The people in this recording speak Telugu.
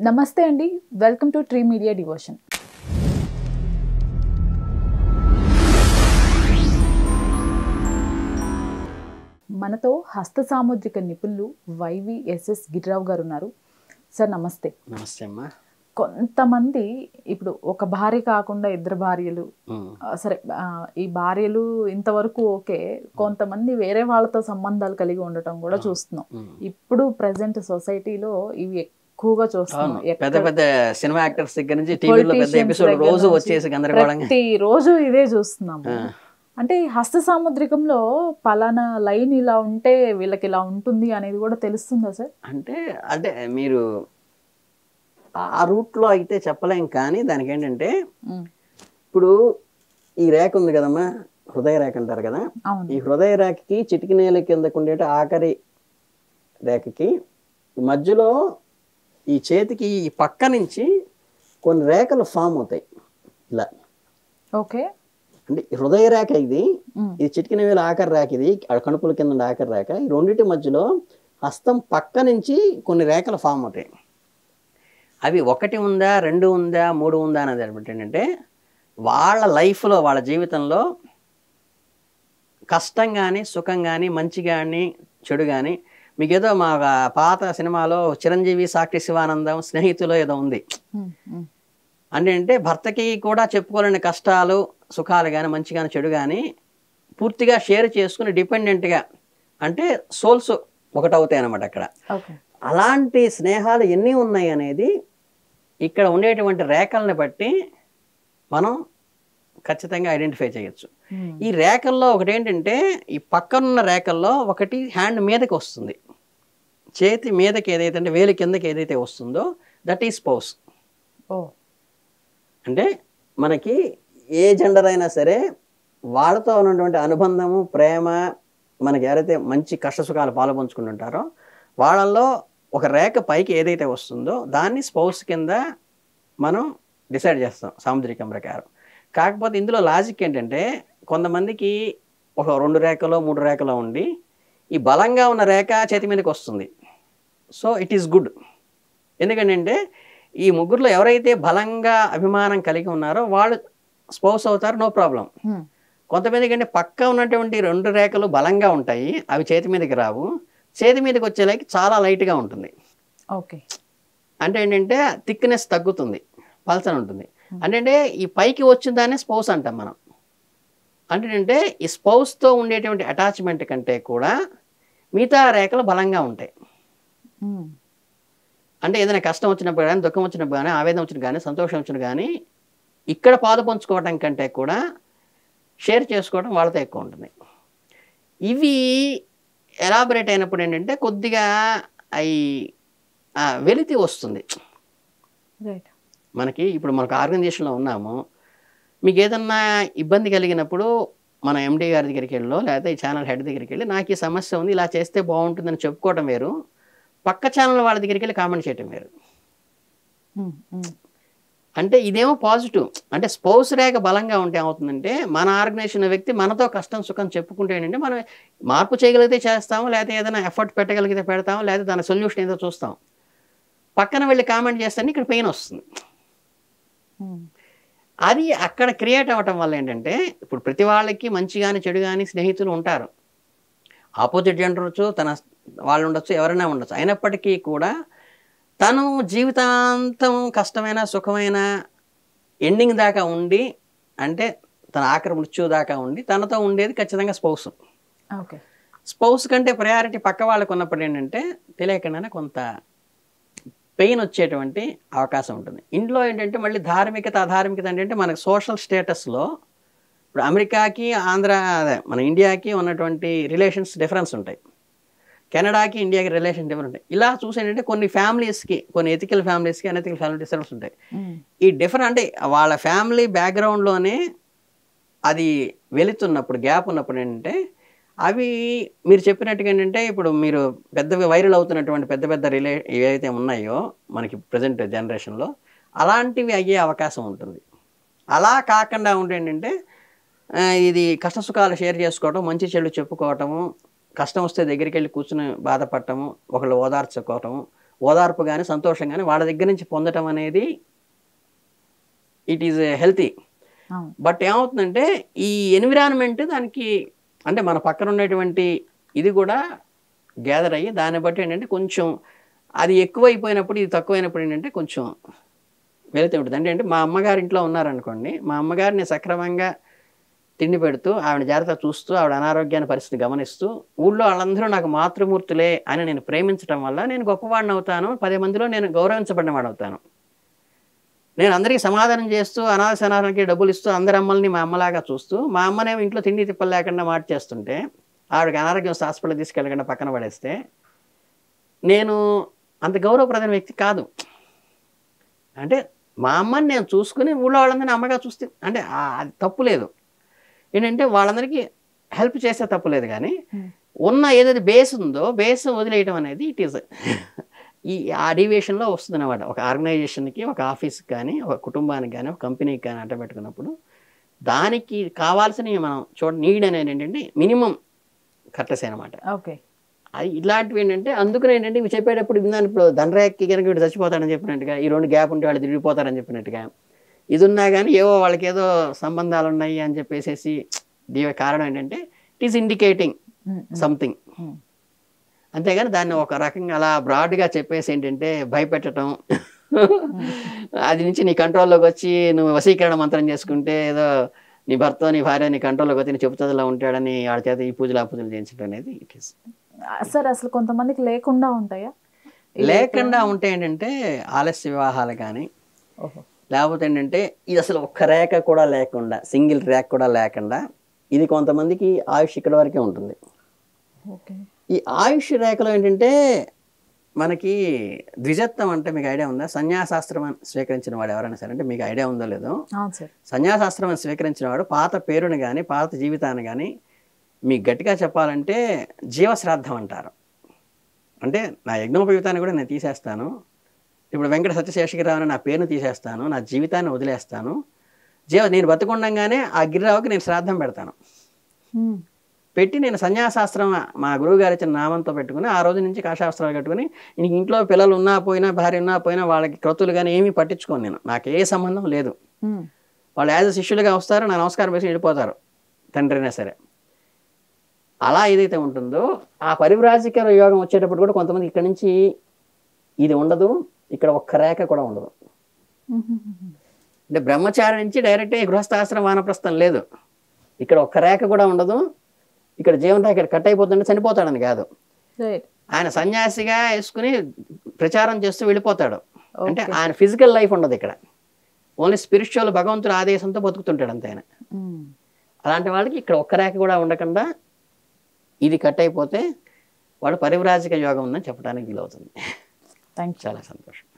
నమస్తే అండి, welcome to tree media devotion. మనతో హస్త సాముద్రిక నిపుణులు వైవిఎస్ఎస్ గిరిరావు గారు ఉన్నారు. సార్ నమస్తే. నమస్తే అమ్మా. కొంతమంది ఇప్పుడు ఒక భార్య కాకుండా ఇద్దరు భార్యలు, సరే ఈ భార్యలు ఇంతవరకు ఓకే, కొంతమంది వేరే వాళ్ళతో సంబంధాలు కలిగి ఉండటం కూడా చూస్తున్నాం. ఇప్పుడు ప్రెసెంట్ సొసైటీలో ఇవి ఎక్కువగా చూస్తున్నాం. పెద్ద పెద్ద సినిమా యాక్టర్స్ దగ్గర నుంచి టీవీలో పెద్ద ఎపిసోడ్ రోజు వచ్చేసి గందరగోళంగా ప్రతి రోజు ఇదే చూస్తున్నాము. అంటే ఈ హస్త సాముద్రికంలో పలానా లైన్ ఇలా ఉంటే వీళ్ళకి ఇలా ఉంటుంది అనేది కూడా తెలుస్తుందా సార్? అంటే మీరు ఆ రూట్లో అయితే చెప్పలేం, కానీ దానికి ఏంటంటే ఇప్పుడు ఈ రేఖ ఉంది కదమ్మా, హృదయ రేఖ అంటారు కదా. ఈ హృదయ రేఖకి చిటికి నేల కిందకు ఉండే ఆఖరి రేఖకి మధ్యలో ఈ చేతికి ఈ పక్క నుంచి కొన్ని రేఖలు ఫామ్ అవుతాయి ఇలా. ఓకే, అంటే హృదయ రేఖ ఇది చిటికిన వేల ఆఖరి రేఖ, ఇది కణుపుల కింద ఉండే ఆఖరి రేఖ. ఈ రెండింటి మధ్యలో హస్తం పక్క నుంచి కొన్ని రేఖలు ఫామ్ అవుతాయి. అవి ఒకటి ఉందా, రెండు ఉందా, మూడు ఉందా అనేది ఏంటంటే వాళ్ళ లైఫ్లో, వాళ్ళ జీవితంలో కష్టం కానీ, సుఖం కానీ, మంచి కానీ, చెడు కానీ, మీకు ఏదో మా పాత సినిమాలో చిరంజీవి సాక్షి శివానందం స్నేహితులో ఏదో ఉంది. అంటే భర్తకి కూడా చెప్పుకోలేని కష్టాలు సుఖాలు కానీ, మంచి కానీ, చెడు కానీ పూర్తిగా షేర్ చేసుకుని డిపెండెంట్గా, అంటే సోల్స్ ఒకటవుతాయి అన్నమాట అక్కడ. అలాంటి స్నేహాలు ఎన్ని ఉన్నాయి అనేది ఇక్కడ ఉండేటువంటి రేఖల్ని బట్టి మనం ఖచ్చితంగా ఐడెంటిఫై చేయొచ్చు. ఈ రేఖల్లో ఒకటి ఏంటంటే, ఈ పక్కనున్న రేఖల్లో ఒకటి హ్యాండ్ మీదకి వస్తుంది, చేతి మీదకి ఏదైతే అంటే వేలి కిందకి ఏదైతే వస్తుందో దట్ ఈజ్ స్పౌస్. అంటే మనకి ఏ జెండర్ అయినా సరే వాళ్ళతో ఉన్నటువంటి అనుబంధము, ప్రేమ, మనకి ఎవరైతే మంచి కష్టసుఖాలు పాలుపంచుకుంటుంటారో వాళ్ళల్లో ఒక రేఖ పైకి ఏదైతే వస్తుందో దాన్ని స్పౌస్ కింద మనం డిసైడ్ చేస్తాం సాముద్రికం ప్రకారం. కాకపోతే ఇందులో లాజిక్ ఏంటంటే, కొంతమందికి ఒక 2 రేఖలో 3 రేఖలో ఉండి ఈ బలంగా ఉన్న రేఖ చేతి మీదకి వస్తుంది. So it is good. ఎందుకంటే ఈ ముగ్గురులో ఎవరైతే బలంగా అభిమానం కలిగి ఉన్నారో వాళ్ళు స్పౌస్ అవుతారు, నో ప్రాబ్లం. కొంతమందికి అంటే పక్క ఉన్నటువంటి 2 రేఖలు బలంగా ఉంటాయి, అవి చేతి మీదకి రావు, చేతి మీదకి వచ్చేలాకి చాలా లైట్గా ఉంటుంది. ఓకే, అంటే ఏంటంటే థిక్నెస్ తగ్గుతుంది, పల్చన ఉంటుంది. అంటే ఈ పైకి వచ్చిన దాన్ని స్పౌస్ అంటాం మనం. అంటే ఈ స్పౌస్తో ఉండేటువంటి అటాచ్మెంట్ కంటే కూడా మిగతా రేఖలు బలంగా ఉంటాయి. అంటే ఏదైనా కష్టం వచ్చినప్పుడు కానీ, దుఃఖం వచ్చినప్పుడు కానీ, ఆవేదన వచ్చిన కానీ, సంతోషం వచ్చిన కానీ ఇక్కడ పాలు పంచుకోవడం కంటే కూడా షేర్ చేసుకోవడం వాళ్ళతో ఎక్కువ ఉంటుంది. ఇవి ఎలాబరేట్ అయినప్పుడు ఏంటంటే కొద్దిగా అవి వెలితి వస్తుంది మనకి. ఇప్పుడు మనకు ఆర్గనైజేషన్లో ఉన్నాము, మీకు ఏదన్నా ఇబ్బంది కలిగినప్పుడు మన ఎండి గారి దగ్గరికి వెళ్ళో లేకపోతే ఈ ఛానల్ హెడ్ దగ్గరికి వెళ్ళి నాకు ఈ సమస్య ఉంది, ఇలా చేస్తే బాగుంటుందని చెప్పుకోవడం వేరు, పక్క ఛానల్ వాళ్ళ దగ్గరికి వెళ్ళి కామెంట్ చేయటం వేరు. అంటే ఇదేమో పాజిటివ్. అంటే స్పౌస్ రేఖ బలంగా ఉంటే ఏమవుతుందంటే, మన ఆర్గనైజేషన్ వ్యక్తి మనతో కష్టం సుఖం చెప్పుకుంటే ఏంటంటే మనం మార్పు చేయగలిగితే చేస్తాము, లేకపోతే ఏదైనా ఎఫర్ట్ పెట్టగలిగితే పెడతాము, లేకపోతే దాని సొల్యూషన్ ఏదో చూస్తాం. పక్కన వెళ్ళి కామెంట్ చేస్తే ఇక్కడ పెయిన్ వస్తుంది. అది అక్కడ క్రియేట్ అవ్వటం వల్ల ఏంటంటే, ఇప్పుడు ప్రతి వాళ్ళకి మంచి కానీ చెడు కానీ స్నేహితులు ఉంటారు, ఆపోజిట్ జెండర్ ఉండొచ్చు, తన వాళ్ళు ఉండొచ్చు, ఎవరైనా ఉండొచ్చు. అయినప్పటికీ కూడా తను జీవితాంతం కష్టమైన సుఖమైన ఎండింగ్ దాకా ఉండి, అంటే తన ఆఖరి మృత్యువు దాకా ఉండి తనతో ఉండేది ఖచ్చితంగా స్పౌస్. స్పౌస్ కంటే ప్రయారిటీ పక్క వాళ్ళకు ఉన్నప్పుడు ఏంటంటే తెలియకుండానే కొంత పెయిన్ వచ్చేటువంటి అవకాశం ఉంటుంది. ఇంట్లో ఏంటంటే మళ్ళీ ధార్మికత అధార్మికత అంటే మనకు సోషల్ స్టేటస్లో ఇప్పుడు అమెరికాకి మన ఇండియాకి ఉన్నటువంటి రిలేషన్స్ డిఫరెన్స్ ఉంటాయి, కెనడాకి ఇండియాకి రిలేషన్ డిఫరెంట్ ఉంటాయి. ఇలా చూసేంటంటే కొన్ని ఫ్యామిలీస్కి, కొన్ని ఎథికల్ ఫ్యామిలీస్కి అనెథికల్ ఫ్యామిలీ డిఫరెన్స్ ఉంటాయి. ఈ డిఫరెంట్ అంటే వాళ్ళ ఫ్యామిలీ బ్యాక్గ్రౌండ్లోనే అది వెళుతున్నప్పుడు, గ్యాప్ ఉన్నప్పుడు ఏంటంటే అవి మీరు చెప్పినట్టుగా ఏంటంటే ఇప్పుడు మీరు పెద్ద వైరల్ అవుతున్నటువంటి పెద్ద పెద్ద ఏవైతే ఉన్నాయో మనకి ప్రజెంట్ జనరేషన్లో అలాంటివి అయ్యే అవకాశం ఉంటుంది. అలా కాకుండా ఉంటే ఏంటంటే ఇది కష్ట సుఖాలు షేర్ చేసుకోవటం, మంచి చెడు చెప్పుకోవటము, కష్టం వస్తే దగ్గరికి వెళ్ళి కూర్చుని బాధపడటము, ఒకళ్ళు ఓదార్చుకోవటము, ఓదార్పు కానీ సంతోషం కానీ వాళ్ళ దగ్గర నుంచి పొందటం అనేది ఇట్ ఈజ్ హెల్తీ. అవును. బట్ ఏమవుతుందంటే ఈ ఎన్విరాన్మెంట్ దానికి అంటే మన పక్కన ఉన్నటువంటి ఇది కూడా గ్యాదర్ అయ్యి దాన్ని బట్టి ఏంటంటే కొంచెం అది ఎక్కువైపోయినప్పుడు ఇది తక్కువైనప్పుడు ఏంటంటే కొంచెం వెళుతూ ఉంటుంది. అంటే మా అమ్మగారి ఇంట్లో ఉన్నారనుకోండి, మా అమ్మగారిని సక్రమంగా తిండి పెడుతూ ఆవిడ జాగ్రత్తగా చూస్తూ ఆవిడ అనారోగ్యాన్ని పరిస్థితి గమనిస్తూ ఊళ్ళో వాళ్ళందరూ నాకు మాతృమూర్తులే అని నేను ప్రేమించడం వల్ల నేను గొప్పవాడిని అవుతాను, 10 మందిలో నేను గౌరవించబడిన వాడు అవుతాను. నేను అందరికీ సమాధానం చేస్తూ అనాథ శనాలకి డబ్బులు ఇస్తూ అందరి అమ్మల్ని మా అమ్మలాగా చూస్తూ మా అమ్మనేమో ఇంట్లో తిండి తిప్పలు లేకుండా మార్చేస్తుంటే ఆవిడకి అనారోగ్యం వస్తే హాస్పిటల్ తీసుకెళ్ళకుండా పక్కన పడేస్తే నేను అంత గౌరవప్రదమైన వ్యక్తి కాదు. అంటే మా అమ్మని నేను చూసుకుని ఊళ్ళో వాళ్ళందరినీ అమ్మగా చూస్తే అంటే అది తప్పు లేదు. ఏంటంటే వాళ్ళందరికీ హెల్ప్ చేస్తే తప్పు లేదు, కానీ ఉన్న ఏదైతే బేస్ ఉందో బేస్ వదిలేయడం అనేది ఇట్ ఈస్ ఆ డీవియేషన్లో వస్తుంది అన్నమాట. ఒక ఆర్గనైజేషన్కి, ఒక ఆఫీస్కి కానీ, ఒక కుటుంబానికి కానీ, ఒక కంపెనీకి కానీ అడ్డ పెట్టుకున్నప్పుడు దానికి కావాల్సినవి మనం నీడ్ అనేది ఏంటంటే మినిమం కర్టసీ అనమాట. ఓకే. అది ఇలాంటివి ఏంటంటే అందుకని ఏంటంటే ఇవి చెప్పేటప్పుడు విన్నాను. ఇప్పుడు దండరేక్కి కనుక వీడు చచ్చిపోతాడని చెప్పినట్టుగా, ఈ 2 గ్యాప్ ఉంటే వాళ్ళు తిరిగిపోతారని చెప్పినట్టుగా, ఇది ఉన్నా కానీ ఏవో వాళ్ళకి ఏదో సంబంధాలు ఉన్నాయి అని చెప్పేసి దీని కారణం ఏంటంటే ఇట్ ఈస్ ఇండికేటింగ్ సంథింగ్. అంతేగాని దాన్ని ఒక రకంగా అలా బ్రాడ్గా చెప్పేసి ఏంటంటే భయపెట్టడం, అది నుంచి నీ కంట్రోల్లోకి వచ్చి నువ్వు వశీకరణ మంత్రం చేసుకుంటే ఏదో నీ భర్త నీ భార్య నీ కంట్రోల్లోకి వచ్చి నీ చెబుతుందిలా ఉంటాడని వాళ్ళ చేత ఈ పూజలు ఆ పూజలు చేయించడం అనేది ఇట్ ఈస్. సార్ అసలు కొంతమందికి లేకుండా ఉంటాయా? లేకుండా ఉంటే ఏంటంటే ఆలస్య వివాహాలు కానీ, లేకపోతే ఏంటంటే ఇది అసలు ఒక్క రేఖ కూడా లేకుండా, సింగిల్ రేఖ కూడా లేకుండా, ఇది కొంతమందికి ఆయుష్ ఇక్కడ వరకే ఉంటుంది. ఈ ఆయుష్ రేఖలో ఏంటంటే మనకి ద్విజత్వం అంటే మీకు ఐడియా ఉందా? సన్యాసాశ్రమం స్వీకరించిన వాడు ఎవరైనా సరే, అంటే మీకు ఐడియా ఉందో లేదో, సన్యాసాశ్రమం స్వీకరించిన వాడు పాత పేరుని కానీ పాత జీవితాన్ని కానీ మీకు గట్టిగా చెప్పాలంటే జీవశ్రాద్ధం అంటారు. అంటే నా యజ్ఞోపయుతాన్ని కూడా నేను తీసేస్తాను, ఇప్పుడు వెంకట సత్యశేషగిరిరావు అని నా పేరును తీసేస్తాను, నా జీవితాన్ని వదిలేస్తాను, నేను బతుకుండగానే ఆ గిరిరావుకి నేను శ్రాద్ధం పెడతాను. పెట్టి నేను సన్యాసాస్త్రం మా గురువు గారు ఇచ్చిన నామంతో పెట్టుకుని ఆ రోజు నుంచి కాషావస్త్రాలు కట్టుకుని ఇంట్లో పిల్లలు ఉన్నా పోయినా భార్య ఉన్నా పోయినా వాళ్ళకి క్రతువులు కానీ ఏమీ పట్టించుకోను నేను, నాకు ఏ సంబంధం లేదు. వాళ్ళు యాజ్ శిష్యులుగా వస్తారు, నా నమస్కారం వేసి వెళ్ళిపోతారు, తండ్రైనా సరే. అలా ఏదైతే ఉంటుందో ఆ పరివ్రాజిక యోగం వచ్చేటప్పుడు కూడా కొంతమంది ఇక్కడ నుంచి ఇది ఉండదు, ఇక్కడ ఒక్క రేఖ కూడా ఉండదు. అంటే బ్రహ్మచారి నుంచి డైరెక్ట్ గృహస్థాశ్రమం వానప్రస్థం లేదు, ఇక్కడ ఒక్క రేఖ కూడా ఉండదు, ఇక్కడ జీవన రేఖ ఇక్కడ కట్ అయిపోతుంటే చనిపోతాడని కాదు, ఆయన సన్యాసిగా వేసుకుని ప్రచారం చేస్తూ వెళ్ళిపోతాడు. అంటే ఆయన ఫిజికల్ లైఫ్ ఉండదు ఇక్కడ, ఓన్లీ స్పిరిచువల్ భగవంతుడి ఆదేశంతో బతుకుతుంటాడు అంతే ఆయన. అలాంటి వాళ్ళకి ఇక్కడ ఒక్క రేఖ కూడా ఉండకుండా ఇది కట్ అయిపోతే వాడు పరివ్రాజిక యోగం ఉందని చెప్పడానికి వీలవుతుంది. Thank you. చాలా సంతోషం.